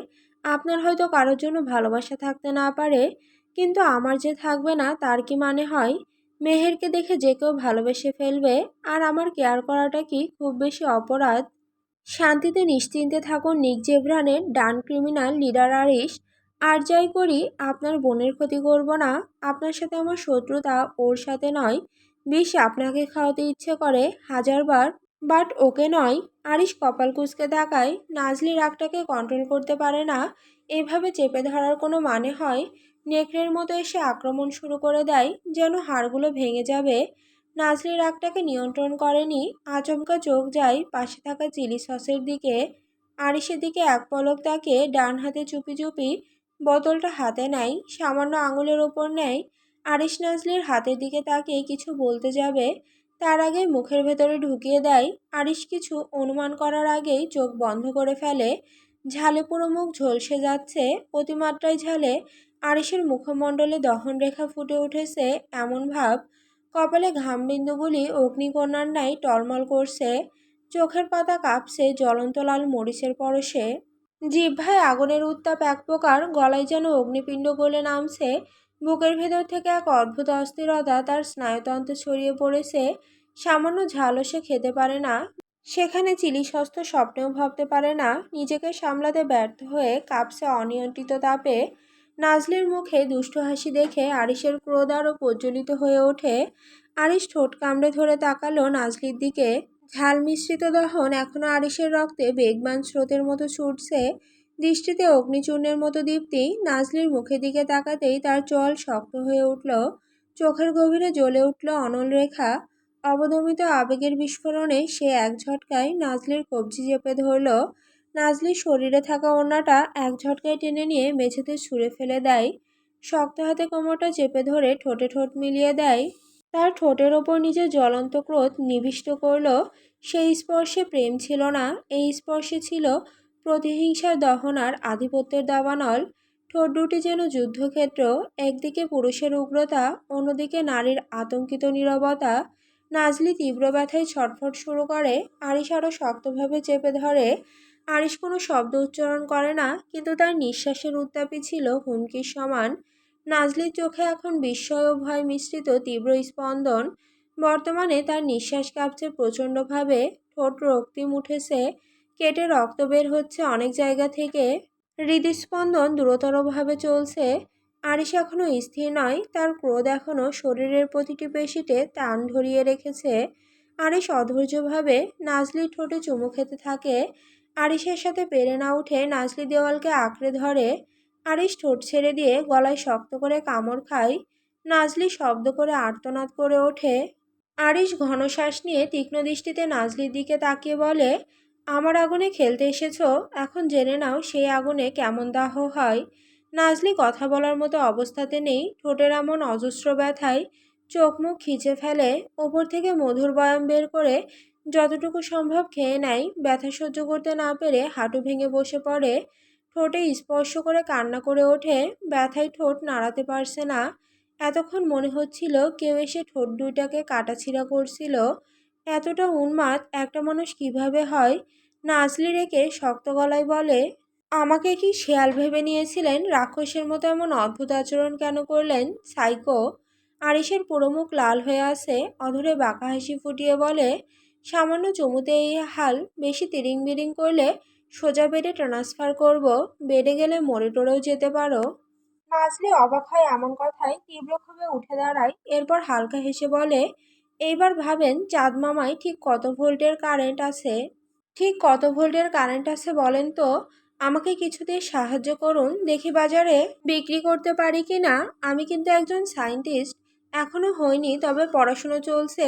আপনার হয়তো কারোর জন্য ভালোবাসা থাকতে না পারে, কিন্তু আমার যে থাকবে না তার কি মানে হয়? মেহেরকে দেখে যে কেউ ভালোবেসে ফেলবে, আর আমার কেয়ার করাটা কি খুব বেশি অপরাধ? শান্তিতে নিশ্চিন্তে থাকুন নিক জেব্রানের ডান ক্রিমিনাল লিডার আরিশ। আর যাই করি আপনার বোনের ক্ষতি করব না। আপনার সাথে আমার শত্রুতা, ওর সাথে নয়। বিষ আপনাকে খাওয়াতে ইচ্ছে করে 1000 বার, বাট ওকে নয়। আরিশ কপাল কুঁচকে তাকায়। নাজলি রাগটাকে কন্ট্রোল করতে পারে না। এভাবে চেপে ধরার কোনো মানে হয়? নেকড়ের মতো এসে আক্রমণ শুরু করে দেয়, যেন হাড়গুলো ভেঙে যাবে। নাজলি রাগটাকে নিয়ন্ত্রণ করেনি। আচমকা চোখ যায় পাশে থাকা চিলি সসের দিকে। আরিশের দিকে এক পলক তাকিয়ে ডান হাতে চুপি চুপি বোতলটা হাতে নেয়, সামান্য আঙুলের ওপর নেয়। আরিশ নাজলির হাতের দিকে তাকিয়ে কিছু বলতে যাবে, তার আগে মুখের ভেতরে ঢুকিয়ে দেয়। আরিশ কিছু অনুমান করার আগেই চোখ বন্ধ করে ফেলে। ঝালে পুরো মুখ ঝলসে যাচ্ছে। অতিমাত্রায় ঝালে আরিশের মুখমণ্ডলে দহনরেখা ফুটে উঠেছে এমন ভাব, কপালে ঘামবিন্দুগুলি অগ্নিকন্যার ন্যায় টলমল করছে। চোখের পাতা কাঁপছে জ্বলন্ত লাল মরিচের পরশে। জিহ্বায় আগুনের উত্তাপ এক প্রকার, গলায় যেন অগ্নিপিণ্ড গলে নামছে। বুকের ভেতর থেকে এক অদ্ভুত অস্থিরতা তার স্নায়ুতন্ত্রে ছড়িয়ে পড়েছে। সামান্য ঝালও সে খেতে পারে না, সেখানে চিলি সস তো স্বপ্নেও ভাবতে পারে না। নিজেকে সামলাতে ব্যর্থ হয়ে কাঁপছে অনিয়ন্ত্রিত তাপে। নাজলির মুখে দুষ্টু হাসি দেখে আরিশের ক্রোধ আরও প্রজ্বলিত হয়ে ওঠে। আরিশ ঠোঁট কামড়ে ধরে তাকালো নাজলির দিকে। ঝাল মিশ্রিত দহন এখনো আরিশের রক্তে বেগবান স্রোতের মতো ছুটছে। দৃষ্টিতে অগ্নিচূর্ণের মতো দীপ্তি। নাজলির মুখের দিকে তাকাতেই তার চোয়াল শক্ত হয়ে উঠল। চোখের গভীরে জ্বলে উঠল অনল রেখা। অবদমিত আবেগের বিস্ফোরণে সে এক ঝটকায় নাজলির কবজি চেপে ধরল। নাজলির শরীরে থাকা ওড়নাটা এক ঝটকায় টেনে নিয়ে মেঝেতে ছুঁড়ে ফেলে দেয়। শক্ত হাতে কোমরটা চেপে ধরে ঠোঁটে ঠোঁট মিলিয়ে দেয়। তার ঠোঁটের ওপর নিজের জ্বলন্ত ক্রোধ নিবিষ্ট করল। সেই স্পর্শে প্রেম ছিল না, এই স্পর্শে ছিল প্রতিহিংসার দহন আর আধিপত্যের দাবানল। ঠোঁট দুটি যেন যুদ্ধক্ষেত্র, একদিকে পুরুষের উগ্রতা, অন্যদিকে নারীর আতঙ্কিত নীরবতা। নাজলি তীব্র ব্যথায় ছটফট শুরু করে। আরিশ আরও শক্তভাবে চেপে ধরে। আরিশ কোনো শব্দ উচ্চারণ করে না, কিন্তু তার নিঃশ্বাসের উত্তাপই ছিল হুমকির সমান। নাজলির চোখে এখন বিস্ময় ও ভয় মিশ্রিত তীব্র স্পন্দন। বর্তমানে তার নিঃশ্বাস কাঁপছে প্রচণ্ডভাবে, ঠোঁট রক্তিম উঠেছে, কেটে রক্ত বের হচ্ছে অনেক জায়গা থেকে। হৃদস্পন্দন দ্রুততরভাবে চলছে। আরিশ এখনো স্থির নয়, তার ক্রোধ এখনো শরীরের প্রতিটি পেশিতে টান ধরিয়ে রেখেছে। আরিশ অধৈর্যভাবে নাজলির ঠোঁটে চুমু খেতে থাকে। আরিশের সাথে পেরে না উঠে নাজলি দেওয়ালকে আঁকড়ে ধরে। আরিশ ঠোঁট ছেড়ে দিয়ে গলায় শক্ত করে কামড় খায়। নাজলি শব্দ করে আর্তনাদ করে ওঠে। আরিশ ঘন শ্বাস নিয়ে তীক্ষ্ণ দৃষ্টিতে নাজলির দিকে তাকিয়ে বলে, আমার আগুনে খেলতে এসেছো, এখন জেনে নাও সেই আগুনে কেমন দাহ হয়। নাজলি কথা বলার মতো অবস্থাতে নেই, ঠোঁটের এমন অজস্র ব্যথায় চোখ মুখ খিচে ফেলে। ওপর থেকে মধুর বয়াম বের করে যতটুকু সম্ভব খেয়ে নেয়। ব্যথা সহ্য করতে না পেরে হাঁটু ভেঙে বসে পড়ে। ঠোঁটে স্পর্শ করে কান্না করে ওঠে। ব্যথায় ঠোঁট নাড়াতে পারছে না। এতক্ষণ মনে হচ্ছিল কেউ এসে ঠোঁট দুইটাকে কাটাছিড়া করছিল। এতটা উন্মাদ একটা মানুষ কিভাবে হয়? নাজলি রেখে শক্ত গলায় বলে, আমাকে কি শেয়াল ভেবে নিয়েছিলেন? রাক্ষসের মতো এমন অদ্ভুত আচরণ কেন করলেন, সাইকো? আরিশের পুরো মুখ লাল হয়ে আসে, অধরে বাঁকা হাসি ফুটিয়ে বলে, সামান্য চুমুতে এই হাল, বেশি তিরিং বিরিং করলে সোজা বেডে ট্রান্সফার করব, বেডে গেলে মরে টরেও যেতে পারো। নাজলি অবাক হয় এমন কথায়, তীব্রভাবে উঠে দাঁড়ায়, এরপর হালকা হেসে বলে, এইবার ভাবেন চাঁদ মামায় ঠিক কত ভোল্টের কারেন্ট আছে বলেন তো। আমাকে কিছু দিয়ে সাহায্য করুন, দেখি বাজারে বিক্রি করতে পারি কি না। আমি কিন্তু একজন সায়েন্টিস্ট, এখনো হয়নি, তবে পড়াশুনো চলছে।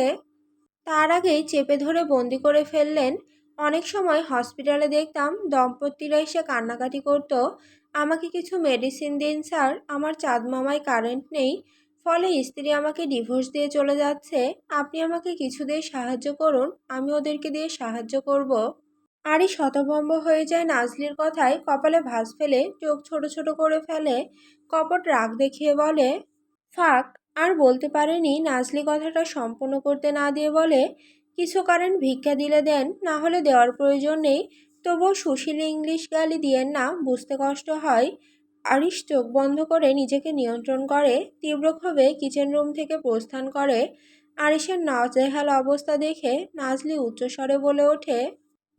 তার আগেই চেপে ধরে বন্দি করে ফেললেন। অনেক সময় হসপিটালে দেখতাম দম্পতিরা এসে কান্নাকাটি করতো, আমাকে কিছু মেডিসিন দিন স্যার, আমার চাঁদ মামায় কারেন্ট নেই, ফলে স্ত্রী আমাকে ডিভোর্স দিয়ে চলে যাচ্ছে। আপনি আমাকে কিছু দিয়ে সাহায্য করুন, আমি ওদেরকে দিয়ে সাহায্য করব। আরই শতভম্ব হয়ে যায় নাজলির কথায়, কপালে ভাঁজ ফেলে চোখ ছোট ছোট করে ফেলে। কপট রাগ দেখিয়ে বলে, ফাক। আর বলতে পারেনি নাজলি কথাটা সম্পূর্ণ করতে না দিয়ে বলে, কিছু কারেন্ট ভিক্ষা দিলে দেন, না হলে দেওয়ার প্রয়োজন নেই, তবুও সুশীল ইংলিশ গালি দিয়েন না, বুঝতে কষ্ট হয়। আরিশ চোখ বন্ধ করে নিজেকে নিয়ন্ত্রণ করে, তীব্র ক্ষোভে কিচেন রুম থেকে প্রস্থান করে। আরিশের নাজেহাল অবস্থা দেখে নাজলি উচ্চস্বরে বলে ওঠে,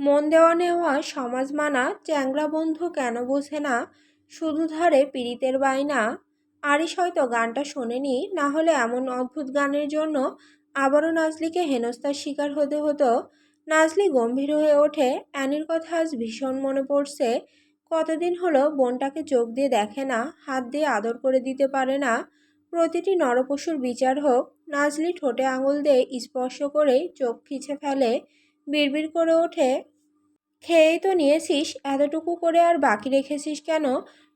মন দেওয়া নেওয়া সমাজ মানা চ্যাংড়া বন্ধু কেন বোঝে না, শুধু ধরে পীড়িতের বায়না। আরিশ হয়তো গানটা শোনেনি, না হলে এমন অদ্ভুত গানের জন্য আবারও নাজলিকে হেনস্থার শিকার হতে হতো। নাজলি গম্ভীর হয়ে ওঠে, অ্যানির কথা আজ ভীষণ মনে পড়ছে। কতদিন হলো বোনটাকে চোখ দিয়ে দেখে না, হাত দিয়ে আদর করে দিতে পারে না। প্রতিটি নরপশুর বিচার হোক। নাজলি ঠোঁটে আঙুল দিয়ে স্পর্শ করেই চোখ খিচে ফেলে। বিড়বিড় করে ওঠে, খেয়েই তো নিয়েছিস, এতটুকু করে আর বাকি রেখেছিস কেন?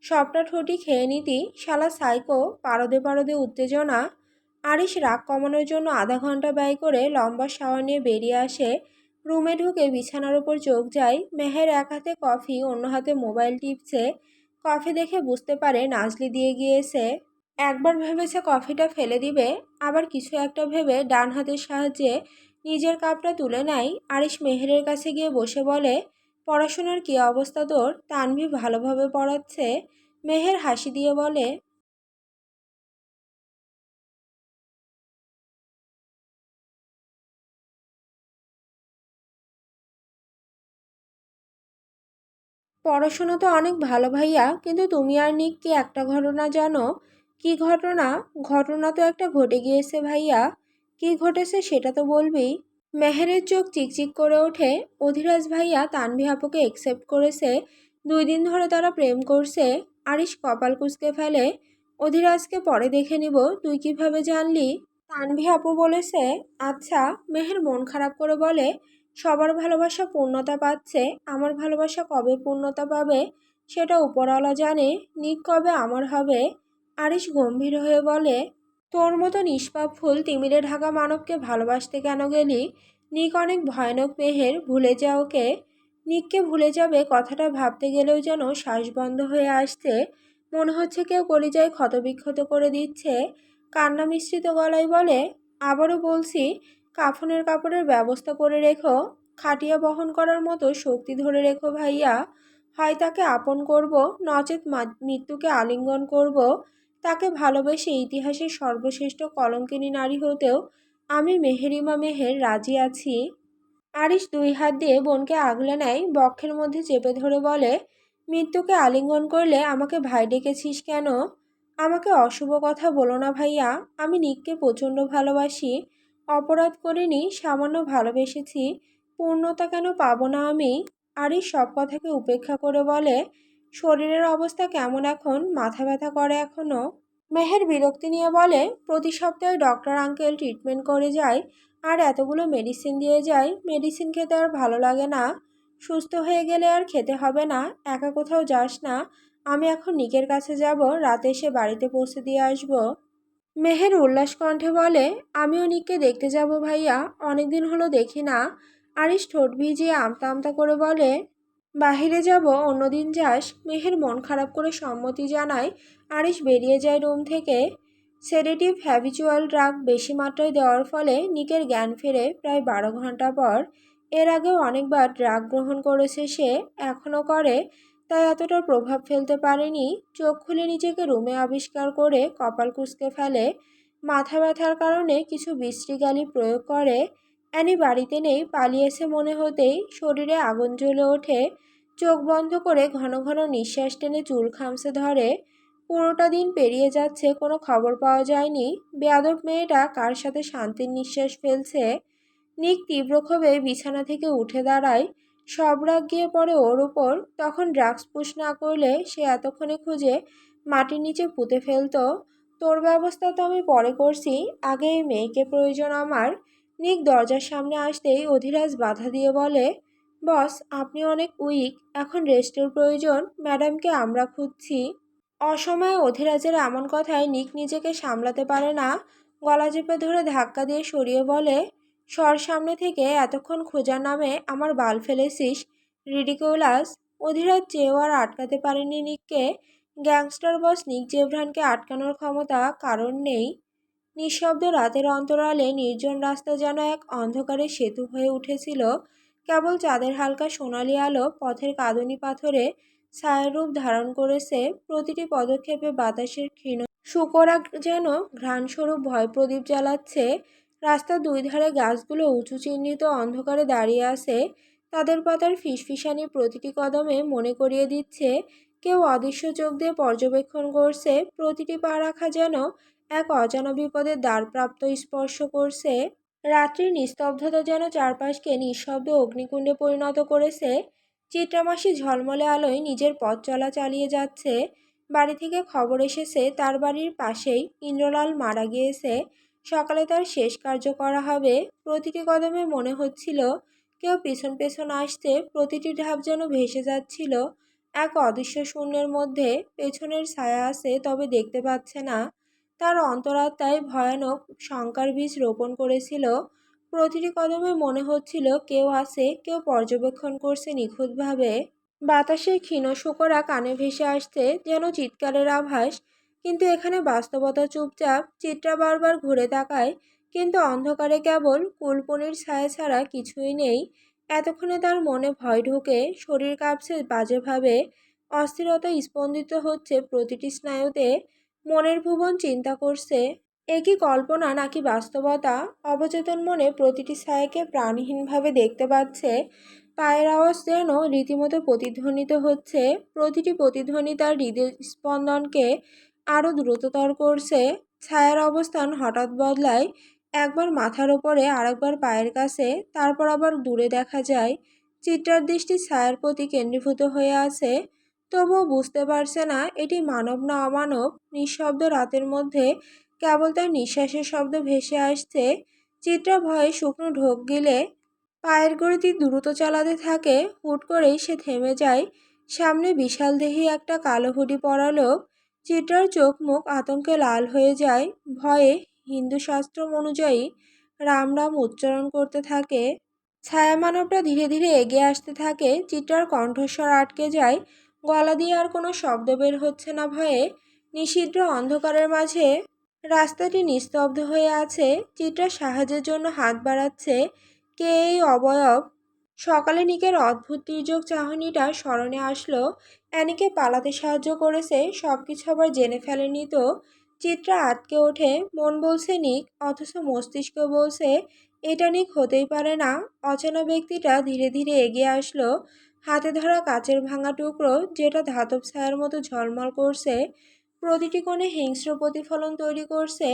সবটা ঠোঁটই খেয়ে নিতি, শালা সাইকো। পারদে পারদে উত্তেজনা। আরিশ রাগ কমানোর জন্য আধা ঘন্টা ব্যয় করে লম্বা শাওয়ার নিয়ে বেরিয়ে আসে। রুমে ঢুকে বিছানার ওপর চোখ যায়। মেহের এক হাতে কফি, অন্য হাতে মোবাইল টিপছে। কফি দেখে বুঝতে পারে নাজলি দিয়ে গিয়েছে। একবার ভেবেছে কফিটা ফেলে দিবে, আবার কিছু একটা ভেবে ডান হাতের সাহায্যে নিজের কাপটা তুলে নেয়। আরিশ মেহেরের কাছে গিয়ে বসে বলে, পড়াশোনার কী অবস্থা তোর? তানভি ভালোভাবে পড়াচ্ছে? মেহের হাসি দিয়ে বলে, পড়াশোনা তো অনেক ভালো ভাইয়া, কিন্তু তুমি আর নিক কি একটা ঘটনা জানো? কি ঘটনা? ঘটনা তো একটা ঘটে গিয়েছে ভাইয়া। কি ঘটেছে সেটা তো বলবি। মেহেরের চোখ চিকচিক করে ওঠে। অধিরাজ ভাইয়া তানভি আপুকে একসেপ্ট করেছে। 2 দিন ধরে তারা প্রেম করছে। আরিশ কপাল কুঁচকে ফেলে। অধিরাজকে পরে দেখে নিব, তুই কিভাবে জানলি? তানভি আপু বলেছে। আচ্ছা। মেহের মন খারাপ করে বলে, সবার ভালোবাসা পূর্ণতা পাচ্ছে, আমার ভালোবাসা কবে পূর্ণতা পাবে সেটা উপরওয়ালা জানে। নিক কবে আমার হবে? আরিশ গম্ভীর হয়ে বলে, তোর মতো নিষ্পাপ ফুল তিমিরে ঢাকা মানবকে ভালোবাসতে কেন গেলি? নিক অনেক ভয়ানক মেহের, ভুলে যা ওকে। নিককে ভুলে যাবে কথাটা ভাবতে গেলেও যেন শ্বাস বন্ধ হয়ে আসছে। মনে হচ্ছে কেউ কলিজায় ক্ষতবিক্ষত করে দিচ্ছে। কান্না মিশ্রিত গলায় বলে, আবারও বলছি, কাফনের কাপড়ের ব্যবস্থা করে রেখো, খাটিয়া বহন করার মতো শক্তি ধরে রেখো ভাইয়া। হয় তাকে আপন করব, নচেত মৃত্যুকে আলিঙ্গন করব। তাকে ভালোবেসে ইতিহাসের সর্বশ্রেষ্ঠ কলঙ্কিনী নারী হতেও আমি মেহেরিমা মেহের রাজি আছি। আরিশ 2 হাত দিয়ে বোনকে আগলে নেয়, বক্ষের মধ্যে চেপে ধরে বলে, মৃত্যুকে আলিঙ্গন করলে আমাকে ভাই ডেকেছিস কেন? আমাকে অশুভ কথা বলো না ভাইয়া। আমি নিককে প্রচণ্ড ভালোবাসি। অপরাধ করিনি, সামান্য ভালোবেসেছি। পূর্ণতা কেন পাবো না আমি? আরিশ সব কথাকে উপেক্ষা করে বলে, শরীরের অবস্থা কেমন এখন? মাথা ব্যথা করে এখনো? মেহের বিরক্তি নিয়ে বলে, প্রতি সপ্তাহে ডক্টর আঙ্কেল ট্রিটমেন্ট করে যায়, আর এতগুলো মেডিসিন দিয়ে যায়। মেডিসিন খেতে আর ভালো লাগে না। সুস্থ হয়ে গেলে আর খেতে হবে না। একা কোথাও যাস না। আমি এখন নিকের কাছে যাব, রাতে এসে বাড়িতে পৌঁছে দিয়ে আসব। মেহের উল্লাস কণ্ঠে বলে, আমিও নিককে দেখতে যাব ভাইয়া, অনেকদিন হলো দেখি না। আরিশ ঠোঁট ভিজিয়ে আমতা আমতা করে বলে, বাহিরে যাব, অন্যদিন যাস। মেহের মন খারাপ করে সম্মতি জানায়। আরিশ বেরিয়ে যায় রুম থেকে। সেডেটিভ হ্যাবিচুয়াল ড্রাগ বেশি মাত্রায় দেওয়ার ফলে নিকের জ্ঞান ফেরে প্রায় 12 ঘন্টা পর। এর আগেও অনেকবার ড্রাগ গ্রহণ করেছে সে, এখনও করে, তাই এতটা প্রভাব ফেলতে পারেনি। চোখ খুলে নিজেকে রুমে আবিষ্কার করে কপাল কুঁচকে ফেলে। মাথা ব্যথার কারণে কিছু বিশ্রী গালি প্রয়োগ করে। অ্যানি বাড়িতে নেই, পালিয়েছে মনে হতেই শরীরে আগুন জ্বলে ওঠে। চোখ বন্ধ করে ঘন ঘন নিঃশ্বাস টেনে চুল খামচে ধরে। পুরোটা দিন পেরিয়ে যাচ্ছে, কোনো খবর পাওয়া যায়নি। বেয়াদব মেয়েটা কার সাথে শান্তির নিঃশ্বাস ফেলছে। নিক তীব্র ক্ষোভে বিছানা থেকে উঠে দাঁড়ায়। সব রাগ গিয়ে পড়ে ওর উপর। তখন ড্রাগস পুশ না করলে সে এতক্ষণে খুঁজে মাটির নিচে পুঁতে ফেলতো। তোর ব্যবস্থা তো আমি পরে করছি, আগে এই মেয়েকে প্রয়োজন আমার। নিক দরজার সামনে আসতেই অধিরাজ বাধা দিয়ে বলে, বস, আপনি অনেক উইক, এখন রেস্টের প্রয়োজন। ম্যাডামকে আমরা খুঁজছি। অসময়ে অধিরাজের এমন কথায় নিক নিজেকে সামলাতে পারে না। গলা চেপে ধরে ধাক্কা দিয়ে সরিয়ে বলে, সর সামনে থেকে, এতক্ষণ খোঁজার নামে আমার বাল ফেলেছিস। রিডিকুলাস। অধিরাজ চেয়েও আর আটকাতে পারেনি নিককে। গ্যাংস্টার বস নিক জেভরানকে আটকানোর ক্ষমতা কারণ নেই। নিঃশব্দ রাতের অন্তরালে নির্জন রাস্তা যেন এক অন্ধকারের সেতু হয়ে উঠেছিল। কেবল চাঁদের হালকা সোনালি আলো পথের কাঁদুনি পাথরে ছায়ার রূপ ধারণ করেছে। প্রতিটি পদক্ষেপে বাতাসের ক্ষীণ শুকরা যেন ঘ্রাণস্বরূপ ভয় প্রদীপ জ্বালাচ্ছে। রাস্তার দুই ধারে গাছগুলো উঁচু চিহ্নিত অন্ধকারে দাঁড়িয়ে আছে। তাদের পাতার ফিসফিসানি প্রতিটি কদমে মনে করিয়ে দিচ্ছে কেউ অদৃশ্য চোখ দিয়ে পর্যবেক্ষণ করছে। প্রতিটি পা রাখা যেন এক অজানা বিপদের দ্বারপ্রাপ্ত স্পর্শ করছে। রাত্রির নিস্তব্ধতা যেন চারপাশকে নিঃশব্দ অগ্নিকুণ্ডে পরিণত করেছে। চিত্রামাসি ঝলমলে আলোয় নিজের পথ চলা চালিয়ে যাচ্ছে। বাড়ি থেকে খবর এসেছে তার বাড়ির পাশেই ইন্দ্রলাল মারা গিয়েছে। সকালে তার শেষ কার্য করা হবে। প্রতিটি কদমে মনে হচ্ছিল কেউ পেছন পেছন আসছে। প্রতিটি ধাপ যেন ভেসে যাচ্ছিল এক অদৃশ্য শূন্যের মধ্যে। পেছনের ছায়া আছে, তবে দেখতে পাচ্ছে না। তার অন্তরাত্মায় ভয়ানক শঙ্কার বীজ রোপণ করেছিল। প্রতিটি কদমে মনে হচ্ছিল কেউ আছে, কেউ পর্যবেক্ষণ করছে নিখুঁতভাবে। বাতাসের ক্ষীণ শোকরা কানে ভেসে আসছে যেন চিৎকারের আভাস। কিন্তু এখানে বাস্তবতা চুপচাপ। চিত্রা বারবার ঘুরে তাকায়, কিন্তু অন্ধকারে কেবল কুলপনির ছায়া ছাড়া কিছুই নেই। এতক্ষণে তার মনে ভয় ঢোকে, শরীর কাঁপছে বাজেভাবে। অস্থিরতা স্পন্দিত হচ্ছে প্রতিটি স্নায়ুতে। মনের ভুবন চিন্তা করছে, এ কি কল্পনা নাকি বাস্তবতা? অবচেতন মনে প্রতিটি ছায়াকে প্রাণহীনভাবে দেখতে পাচ্ছে। পায়ের আওয়াজ যেন রীতিমতো প্রতিধ্বনিত হচ্ছে। প্রতিটি প্রতিধ্বনি তার হৃদয় স্পন্দনকে আরও দ্রুততর করছে। ছায়ার অবস্থান হঠাৎ বদলায়, একবার মাথার ওপরে, আরেকবার পায়ের কাছে, তারপর আবার দূরে দেখা যায়। চিত্রার দৃষ্টি ছায়ার প্রতি কেন্দ্রীভূত হয়ে আছে, তবুও বুঝতে পারছে না এটি মানব না অমানব। নিঃশব্দ রাতের মধ্যে কেবল তার নিঃশ্বাসের শব্দ ভেসে আসছে। চিত্রা ভয়ে শুকনো ঢোক গিলে পায়ের গতিতে দ্রুত চালাতে থাকে। হুট করেই সে থেমে যায়। সামনে বিশালদেহী একটা কালো হুডি পরা লোক। চিত্রার চোখ মুখ আতঙ্কে লাল হয়ে যায়। ভয়ে হিন্দু শাস্ত্র অনুযায়ী রাম রাম উচ্চারণ করতে থাকে। ছায়া মানবটা ধীরে ধীরে এগিয়ে আসতে থাকে। চিত্রার কণ্ঠস্বর আটকে যায়, গলা দিয়ে আর কোনো শব্দ বের হচ্ছে না ভয়ে। নিষিদ্ধ অন্ধকারের মাঝে রাস্তাটি নিস্তব্ধ হয়ে আছে। চিত্রা সাহায্যের জন্য হাত বাড়াচ্ছে। কে এই অবয়ব? সকালে নিকের অদ্ভুত তির্যক চাহনিটা স্মরণে আসলো। অ্যানিকে পালাতে সাহায্য করেছে, সবকিছু আবার জেনে ফেলেনি তো? চিত্রা আটকে ওঠে। মন বলছে নিক, অথচ মস্তিষ্ক বলছে এটা নিক হতেই পারে না। অচেনা ব্যক্তিটা ধীরে ধীরে এগিয়ে আসলো। হাতে ধরা কাচের ভাঙা টুকরো, যেটা ধাতব ছায়ার মতো ঝলমল করছে। প্রতিটি কোণে হিংস্র প্রতিফলন তৈরি করছে।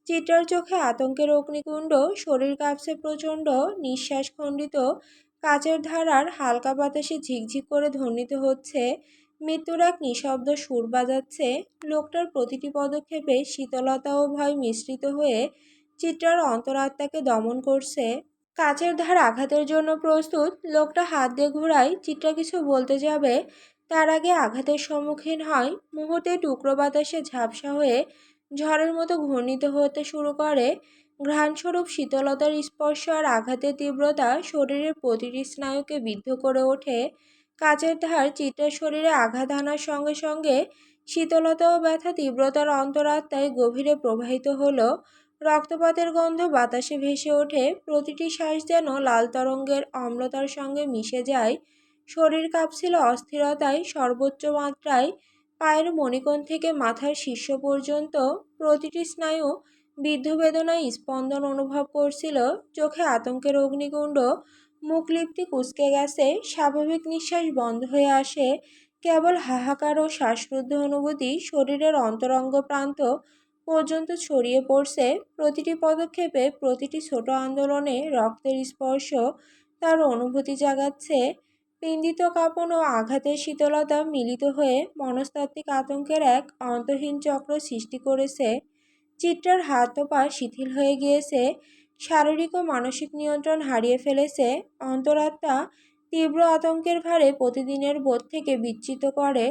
চিত্রার চোখে আতঙ্কের অগ্নিকুণ্ড, শরীর কাঁপছে প্রচণ্ড, নিঃশ্বাস খণ্ডিত, কাচের ধারার হালকা বাতাসে ঝিকঝিক করে ধ্বনিত হচ্ছে। মৃত্যুর এক নিঃশব্দ সুর বাজাচ্ছে। লোকটার প্রতিটি পদক্ষেপে শীতলতা ও ভয় মিশ্রিত হয়ে চিত্রার অন্তরাত্মাকে দমন করছে। কাচের ধার আঘাতের জন্য প্রস্তুত। লোকটা হাত দিয়ে ঘোরায়। চিত্রা কিছু বলতে যাবে, তার আগে আঘাতের সম্মুখীন হয়। মুহূর্তে টুকরো বাতাসে ঝাপসা হয়ে ঝড়ের মতো ঘূর্ণিত হতে শুরু করে। ঘ্রাণস্বরূপ শীতলতার স্পর্শ আর আঘাতের তীব্রতা শরীরের প্রতিটি স্নায়ুকে বিদ্ধ করে ওঠে। কাচের ধার চিত্রার শরীরে আঘাত আনার সঙ্গে সঙ্গে শীতলতা ও ব্যথা তীব্রতার অন্তরাত্মায় গভীরে প্রবাহিত হলো। রক্তপাতের গন্ধ বাতাসে ভেসে ওঠে। প্রতিটি শ্বাস যেন লাল তরঙ্গের অম্লতার সঙ্গে মিশে যায়। শরীর কাঁপছিল অস্থিরতায় সর্বোচ্চ মাত্রায়। পায়ের মণিকোণ থেকে মাথার শীর্ষ পর্যন্ত প্রতিটি স্নায়ু বিদ্ধ বেদনায় স্পন্দন অনুভব করছিল। চোখে আতঙ্কের অগ্নিকুণ্ড, মুখলিপ্তি কুঁচকে গেছে, স্বাভাবিক নিঃশ্বাস বন্ধ হয়ে আসে। কেবল হাহাকার ও শ্বাসরুদ্ধ অনুভূতি শরীরের অন্তরঙ্গ প্রান্ত পর্যন্ত ছড়িয়ে পড়ছে। প্রতিটি পদক্ষেপে, প্রতিটি ছোট আন্দোলনে রক্তের স্পর্শ তার অনুভূতি জাগাচ্ছে। পিণ্ডিত কাঁপন ও আঘাতের শীতলতা মিলিত হয়ে মনস্তাত্ত্বিক আতঙ্কের এক অন্তহীন চক্র সৃষ্টি করেছে। চিত্রার হাত ও পা শিথিল হয়ে গিয়েছে, শারীরিক ও মানসিক নিয়ন্ত্রণ হারিয়ে ফেলেছে। অন্তরাত্মা তীব্র আতঙ্কের ভারে প্রতিদিনের বোধ থেকে বিচ্যুত করে।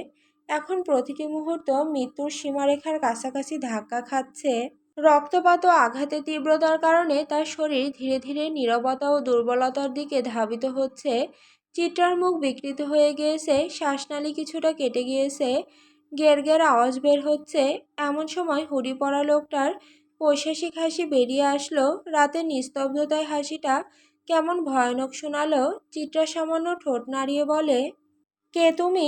এখন প্রতিটি মুহূর্ত মৃত্যুর সীমারেখার কাছাকাছি ধাক্কা খাচ্ছে। রক্তপাত ও আঘাতের তীব্রতার কারণে তার শরীর ধীরে ধীরে নীরবতা ও দুর্বলতার দিকে ধাবিত হচ্ছে। চিত্রার মুখ বিকৃত হয়ে গিয়েছে, শ্বাসনালী কিছুটা কেটে গিয়েছে, গের আওয়াজ বের হচ্ছে। এমন সময় হুডি পরা লোকটার পৈশাসিক হাসি বেরিয়ে আসলো। রাতের নিস্তব্ধতায় হাসিটা কেমন ভয়ানক শোনালো। চিত্রা সামান্য ঠোঁট নাড়িয়ে বলে, কে তুমি?